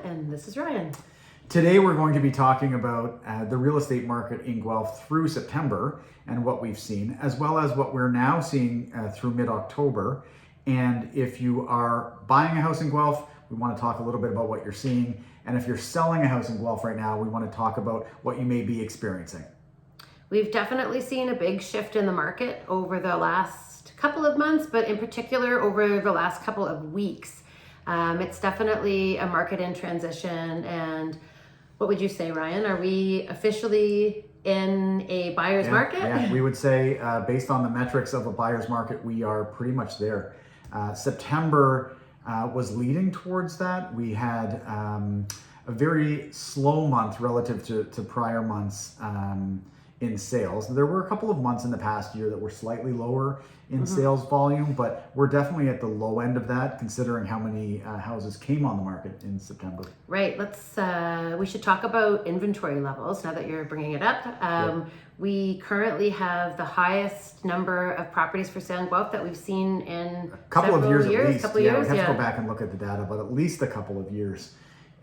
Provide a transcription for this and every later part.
and this is Ryan. Today we're going to be talking about the real estate market in Guelph through September and what we've seen, as well as what we're now seeing through mid-October. And if you are buying a house in Guelph, we want to talk a little bit about what you're seeing. And if you're selling a house in Guelph right now, we want to talk about what you may be experiencing. We've definitely seen a big shift in the market over the last couple of months, but in particular over the last couple of weeks. It's definitely a market in transition. And what would you say, Ryan? Are we officially in a buyer's market? Yeah, we would say based on the metrics of a buyer's market, we are pretty much there. September was leading towards that. We had a very slow month relative to prior months in sales. There were a couple of months in the past year that were slightly lower in sales volume, but we're definitely at the low end of that considering how many houses came on the market in September. Right. We should talk about inventory levels now that you're bringing it up. We currently have the highest number of properties for sale in Guelph that we've seen in a couple of years at least. Couple years, we have to go back and look at the data, but at least a couple of years.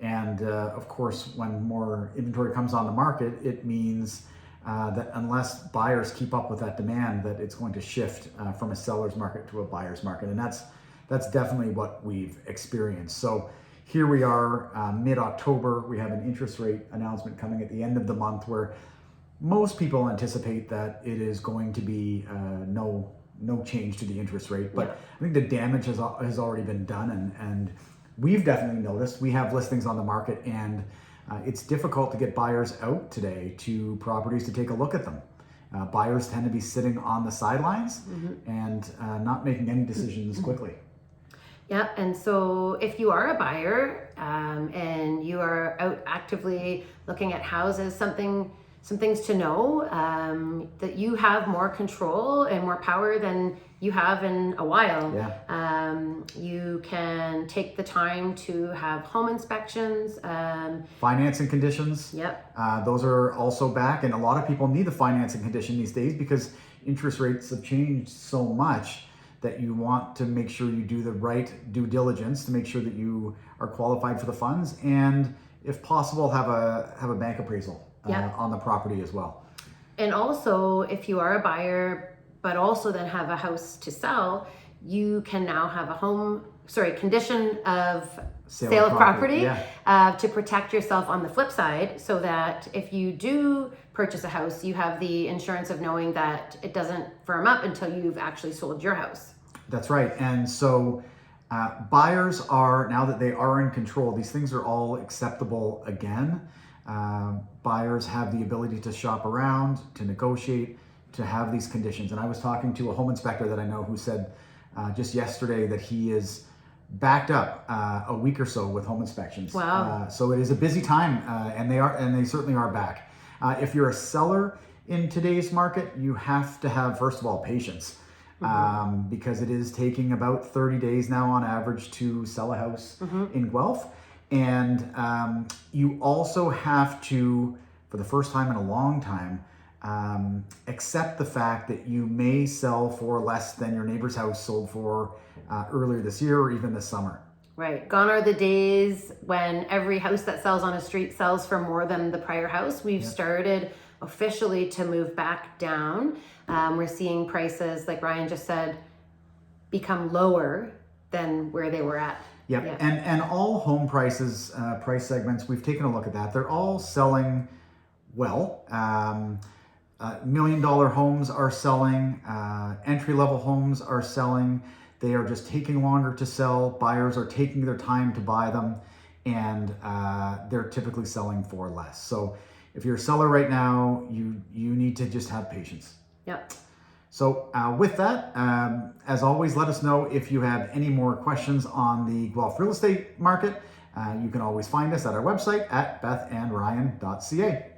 And of course, when more inventory comes on the market, it means that unless buyers keep up with that demand, that it's going to shift from a seller's market to a buyer's market. And that's definitely what we've experienced. So here we are, mid-October. We have an interest rate announcement coming at the end of the month where most people anticipate that it is going to be no change to the interest rate. But I think the damage has already been done, and we've definitely noticed. We have listings on the market, and it's difficult to get buyers out today to properties to take a look at them. Buyers tend to be sitting on the sidelines and not making any decisions quickly. Yeah, and so if you are a buyer and you are out actively looking at houses, some things to know, that you have more control and more power than you have in a while. You can take the time to have home inspections. Financing conditions. Those are also back, and a lot of people need the financing condition these days because interest rates have changed so much that you want to make sure you do the right due diligence to make sure that you are qualified for the funds, and if possible, have a bank appraisal on the property as well. And also, if you are a buyer but also then have a house to sell, you can now have a condition of sale of property to protect yourself on the flip side, so that if you do purchase a house, you have the insurance of knowing that it doesn't firm up until you've actually sold your house. That's right. And so buyers are, now that they are in control, these things are all acceptable again. Buyers have the ability to shop around, to negotiate, to have these conditions. And I was talking to a home inspector that I know who said just yesterday that he is backed up a week or so with home inspections. Wow. So it is a busy time, and they certainly are back. If you're a seller in today's market, you have to have, first of all, patience. Because it is taking about 30 days now on average to sell a house in Guelph. And you also have to, for the first time in a long time, accept the fact that you may sell for less than your neighbor's house sold for earlier this year or even this summer. Right. Gone are the days when every house that sells on a street sells for more than the prior house. We've started officially to move back down. We're seeing prices, like Ryan just said, become lower than where they were at. And all home prices, price segments, we've taken a look at that. They're all selling well. $1 million homes are selling. Entry-level homes are selling. They are just taking longer to sell. Buyers are taking their time to buy them, and they're typically selling for less. So if you're a seller right now, you need to just have patience. So with that, as always, let us know if you have any more questions on the Guelph real estate market. You can always find us at our website at bethandryan.ca.